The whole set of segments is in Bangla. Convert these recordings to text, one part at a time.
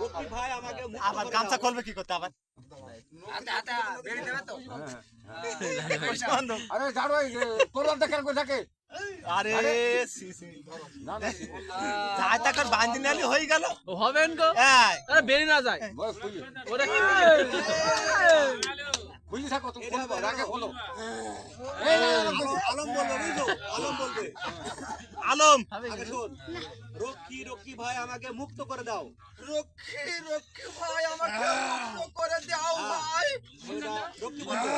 রকি ভাই আমাকে আবার গামছা খুলবে কি করতে আবার? আরে ঝাড়ু করলাম দেখেন কই থাকে। আরে যাই তাকার বাঁধি নালি হয়ে গেল হবেন গো আরে বেরি না যায় ওরে বুঝলি থাকো তুমি বলবো রাখে খোলো। আলম বলবে বুঝছো, আলম বলবে। আলম আগে শোন, রকি ভাই আমাকে মুক্ত করে দাও। রক্ষী ভাই আমাকে মুক্ত করে দাও ভাই। রকি বলবে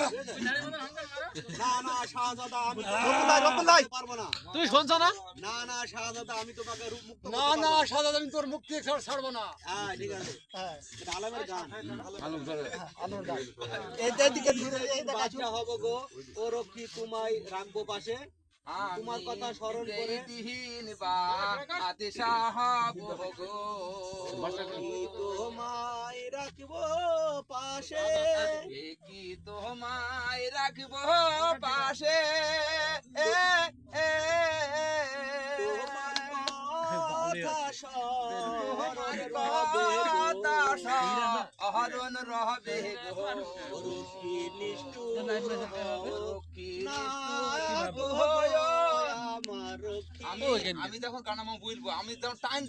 না শাহজাদা আমি রকুল ভাই পারবো না। তুই শুনছ না না শাহজাদা আমি তোমাকে মুক্ত করতে না পারবো না শাহজাদা আমি তোর মুক্তি ছাড়বো না। হ্যাঁ ঠিক আছে, এটা আলমের গান। এইদিকে ঘুরে এই দেখা বাচ্চা হব গো ও রকি, তোমায় রাখবো পাশে, তোমার কথা স্মরণ করে দিহীন বা আদিশা হব গো তোমায় রাখবো পাশে, কি তোমায় রাখবো পাশে। অহরণ রহবে গো রকি নিষ্ঠুর আমার রকি। আমি যখন গান আমার বলবো, আমি যখন টাইম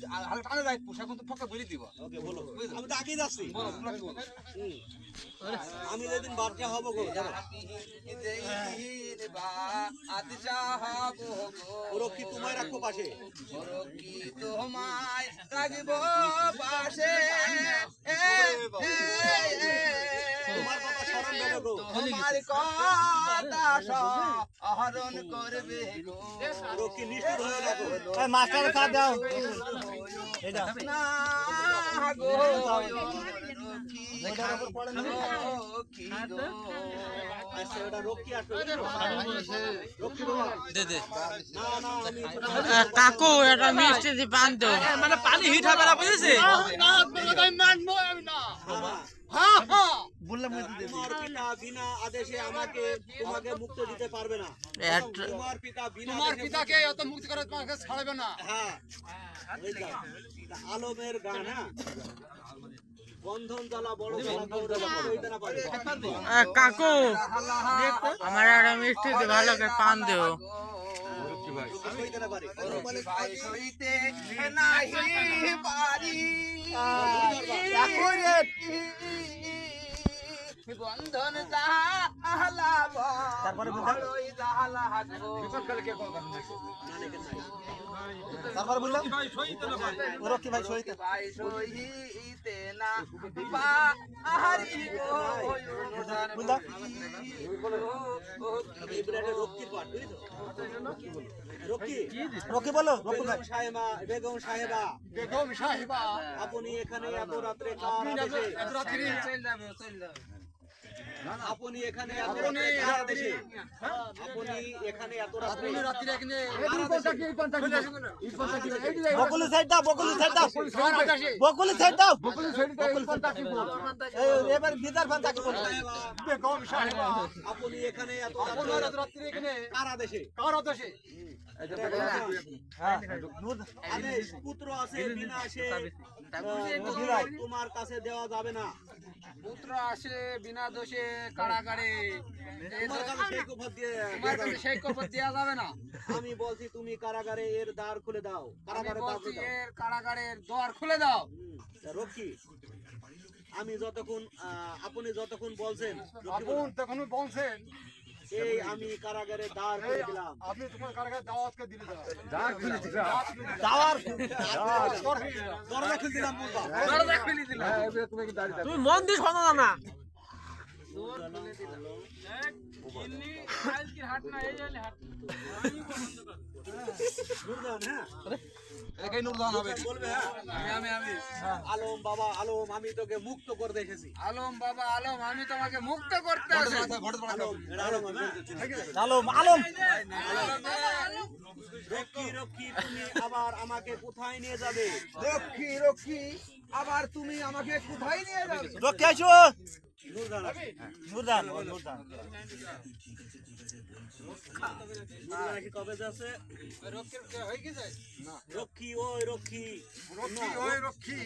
টানে রাখবো সেখন তো ফকা বলে দিব। ওকে বলো, আমি তো আগেই যাচ্ছি। আমি যেদিন বাচ্চা হব গো রকি তোমায় রাখবো পাশে, রকি তোমায় রাখবো পাশে। তোমার কথা স্মরণ করে গো তোমার কথা আহরণ করবে গো রকি নিষ্ঠুর হয়ে রাখো। মাস্টার খা দাও এটা না গো আচ্ছা ওটা রকি আসবে, রকি বাবা দে দে না আমি কাকু এটা মিষ্টি দিয়ে পান দাও মানে পানি হিট হবে না বুঝেছিস বললাম তোমার পিতা বিনা আদেশে তোমাকে মুক্ত দিতে পারবে না। তোমার পিতা বিনা তোমার আদেশে পিতাকে অত মুক্তি করে তোমাকে ছাড়বে না। হ্যাঁ ওই যা, আলমের গান। হ্যাঁ বন্ধন জ্বালা বড় কাকু আমার একটা মিষ্টি দিয়ে ভালো করে পান দিও বন্ধন তারপরে বললাম রকি ভাই সহিত ভাই সহিতে না আহারি গো বুঝলাম রক্তির পাঠ রকি রকি বলো রকি ভাই বেগম সাহেবা বেগম সাহেবা আপনি এখানে এত রাত্রে কার আদেশে আপনি এখানে এত রাত্রে কার আদেশে আপনি এখানে এত রাত্রে রাত্রি এখানে বকুলি সাইড দাও বকুলি সাইড দাও বকুলি সাইড দাও এবার বিদার ফান তাকে বলো বেগম সাহেবা আপনি এখানে এত রাত্রি এখানে কার আদেশে আদেশ পুত্র আছে বিনা আসে তোমার কাছে দেওয়া যাবে না। পুত্র আসে বিনা দোষে কারাগারে তোমার কাছে সেই কফত দিয়ে তোমার কাছে সেই কপত দেওয়া যাবে না। আমি বলছি তুমি কারাগারে এর দ্বার খুলে দাও, কারাগারে দ্বার খুলে দাও। এর কারাগারের দ্বার খুলে দাও। রকি আমি যতক্ষণ আপনি যতক্ষণ বলছেন আপন তখন বলছেন এই আমি কারাগারে দ্বার খুলে দিলাম। আপনি তোমার কারাগারে দাওয়াতকে দিলে দ্বার খুলে দিলাম দাওয়ার দরজা খুলে দিলাম বলবা দরজা খুলে দিলাম। তুমি মন দিয়ে শোনো না নুরজান। হ্যাঁ একাই নুরদান হবে বলবে। হ্যাঁ আলম বাবা আলম আমি তোকে মুক্ত করে এসেছি। আলম বাবা আলম আমি তোমাকে মুক্ত করতে আসি। আলম আলম রকি তুমি আবার আমাকে কোথায় নিয়ে যাবে? রক্ষী আবার তুমি আমাকে কোথায় নিয়ে যাবে? রকি আইছো নুরজান আছে। নুরজান নুরজান নুরজান কি কবে যাচ্ছে? রক্ষী ওই রক্ষী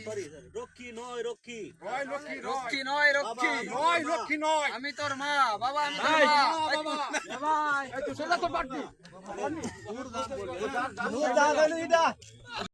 সরি রক্ষী নয় রক্ষী রক্ষী নয় রক্ষী আমি তোর মা বাবা আমি তোর মা নুরজান হইলো এটা